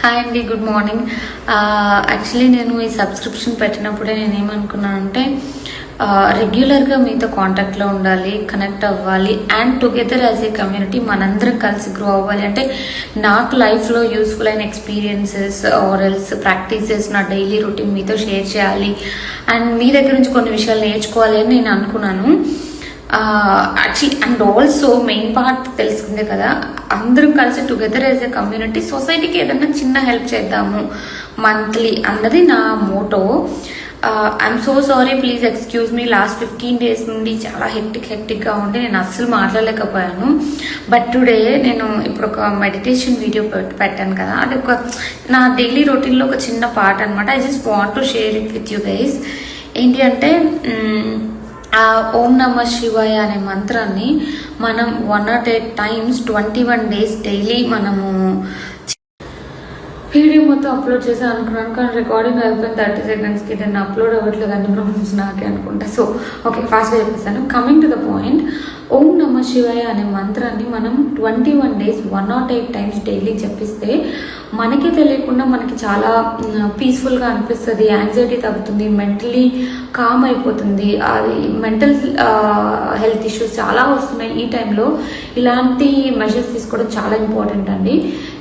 Hi అండి, good morning. Actually నేను ఈ సబ్స్క్రిప్షన్ పెట్టినప్పుడే నేను ఏమనుకున్నానంటే రెగ్యులర్గా మీతో కాంటాక్ట్లో ఉండాలి, కనెక్ట్ అవ్వాలి and together as a community మనందరం కలిసి గ్రో అవ్వాలి. అంటే నాకు లైఫ్లో యూస్ఫుల్ అయిన ఎక్స్పీరియన్సెస్ ఆర్ ఎల్స్ ప్రాక్టీసెస్ నా డైలీ రొటీన్ మీతో షేర్ చేయాలి అండ్ మీ దగ్గర నుంచి కొన్ని విషయాలు నేర్చుకోవాలి అని నేను అనుకున్నాను. Actually and also main part తెలుసుకుందే కదా, అందరం కలిసి టుగెదర్ యాజ్ ఎ కమ్యూనిటీ సొసైటీకి ఏదైనా చిన్న హెల్ప్ చేద్దాము మంత్లీ అన్నది నా motto. I'm so sorry, please excuse me. Last 15 days నుండి చాలా హెక్టిక్గా ఉండి నేను అస్సలు మాట్లాడలేకపోయాను. బట్ టుడే నేను ఇప్పుడు ఒక మెడిటేషన్ వీడియో పెట్టాను కదా, అది ఒక నా డైలీ రొటీన్లో ఒక చిన్న పార్ట్ అనమాట. I just want to share it with you guys. ఏంటి అంటే ఓం నమ శివాయ అనే మంత్రాన్ని మనం 108 times 21 days డైలీ మనము వీడియో మొత్తం అప్లోడ్ చేసాను అనుకున్నాను, కానీ రికార్డింగ్ అయిపోయిన 30 secondsకి దాన్ని అప్లోడ్ అవ్వట్లేదు. అన్ని ప్రాబ్లమ్స్ నాకే అనుకుంటా. సో ఓకే, ఫాస్ట్గా చెప్పేస్తాను. కమింగ్ టు ద పాయింట్, ఓం నమ శివాయ అనే మంత్రాన్ని మనం 21 days 108 times డైలీ చెప్పిస్తే మనకి తెలియకుండా మనకి చాలా పీస్ఫుల్గా అనిపిస్తుంది, యాంగ్జైటీ తగ్గుతుంది, మెంటలీ కామ్ అయిపోతుంది. అది మెంటల్ హెల్త్ ఇష్యూస్ చాలా వస్తున్నాయి ఈ టైంలో. ఇలాంటి మెజర్స్ తీసుకోవడం చాలా ఇంపార్టెంట్ అండి.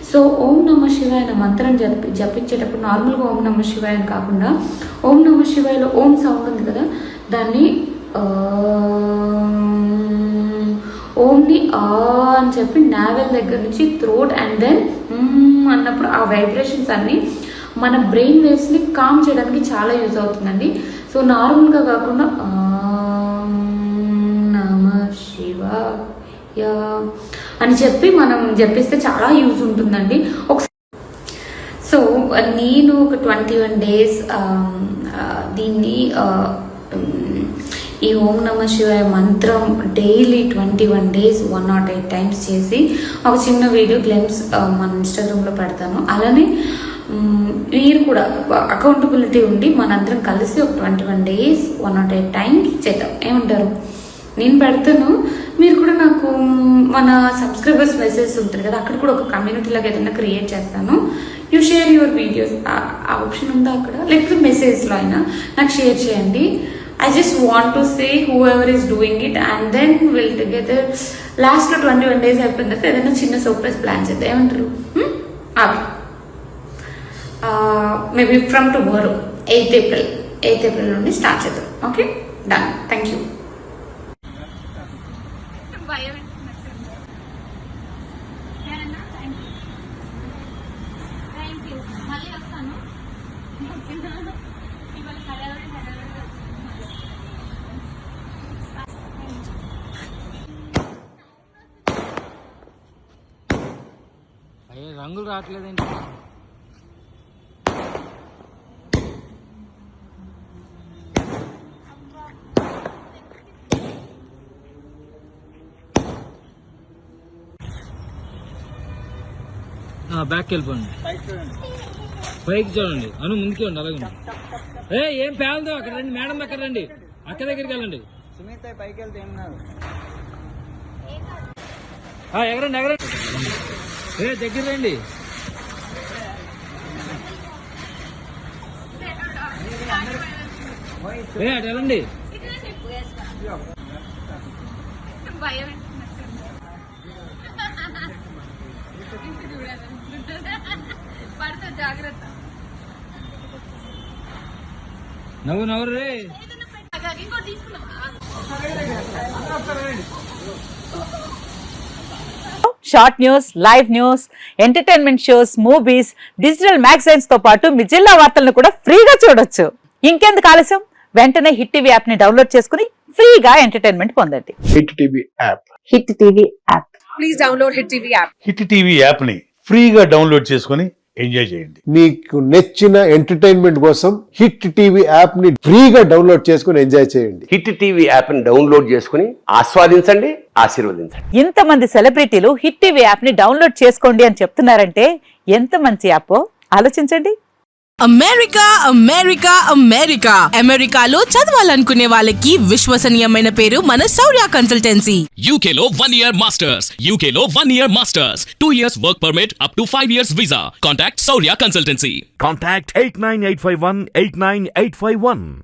సో ఓం నమ శివాయ అనే మంత్రం జపించేటప్పుడు నార్మల్గా ఓం నమ శివాయ అని కాకుండా ఓం నమ శివాయలో ఓం సౌండ్ ఉంది కదా, దాన్ని ఓంని అని చెప్పి నావెల్ దగ్గర నుంచి థ్రోట్ అండ్ దెన్ అన్నప్పుడు ఆ వైబ్రేషన్స్ అన్ని మన బ్రెయిన్ వేవ్స్ని కామ్ చేయడానికి చాలా యూజ్ అవుతుందండి. సో నార్మల్గా కాకుండా నమ శివాయ అని చెప్పి మనం జపిస్తే చాలా యూజ్ ఉంటుందండి. ఒకసారి సో నేను ఒక 21 days దీన్ని ఈ ఓం నమ శివాయ మంత్రం డైలీ 21 days 108 times చేసి ఒక చిన్న వీడియో గ్లిమ్స్ మన ఇన్స్టాగ్రామ్లో పెడతాను. అలానే మీరు కూడా అకౌంటబిలిటీ ఉండి మనందరం కలిసి ఒక 21 days 108 times చేద్దాం. ఏమంటారు? నేను పెడతాను, మీరు కూడా నాకు మన సబ్స్క్రైబర్స్ మెసేజ్ ఉంటుంది కదా, అక్కడ కూడా ఒక కమ్యూనిటీ లాగా ఏదైనా క్రియేట్ చేస్తాను. యూ షేర్ యువర్ వీడియోస్, ఆ ఆప్షన్ ఉందా అక్కడ, లేకపోతే మెసేజ్లో అయినా నాకు షేర్ చేయండి. I just want to say whoever is doing it and then we'll together last 21 days అయిపోయిన తర్వాత ఏదైనా చిన్న సర్ప్రైజ్ ప్లాన్ చేద్దాం. ఏమంటారు? Okay, maybe from tomorrow 8th April నుండి స్టార్ట్ చేద్దాం. Okay, done. Thank you. రంగులు రావట్లేదండి. బ్యాక్ వెళ్ళిపోండి, పైకి చూడండి. అను ముందుకే ఉండి అలాగే. ఏం పేలదు, అక్కడ రండి, మేడం దగ్గర రండి, అక్క దగ్గరికి వెళ్ళండి. పైకి వెళ్తే ఎగరండి ఎగరండి, దగ్గర రండి. అటు వెళ్ళండి. నవ్వు నవ్వు రే. Short news, live news, entertainment shows, movies, digital magazines తో పాటు మీ జిల్లా వార్తలను కూడా ఫ్రీగా చూడొచ్చు. ఇంకెందుకు ఆలస్యం, వెంటనే హిట్ టీవీ యాప్ ని డౌన్లోడ్ చేసుకుని ఫ్రీగా ఎంటర్టైన్మెంట్ పొందండి. Hit TV app. Hit TV app. Please download hit TV app. Hit TV app ని ఫ్రీగా డౌన్లోడ్ చేసుకుని ఎంజాయ్ చేయండి. మీకు నచ్చిన ఎంటర్టైన్మెంట్ కోసం హిట్ టీవీ యాప్ ని ఫ్రీగా డౌన్లోడ్ చేసుకుని ఎంజాయ్ చేయండి. హిట్ టీవీ యాప్ ని డౌన్లోడ్ చేసుకుని ఆస్వాదించండి, ఆశీర్వదించండి. ఇంతమంది సెలబ్రిటీలు హిట్ టీవీ యాప్ ని డౌన్లోడ్ చేసుకోండి అని చెప్తున్నారంటే ఎంత మంచి యాప్ ఆలోచించండి. అమెరికా అమెరికా అమెరికా అమెరికాలో చదవాలనుకునే వాళ్ళకి విశ్వసనీయమైన పేరు మన శౌర్య కన్సల్టెన్సీ. UK లో 1 year masters. UK లో 1 year masters. 2 years work permit up to 5 years visa. Contact Saurya Consultancy. Contact 89851 89851.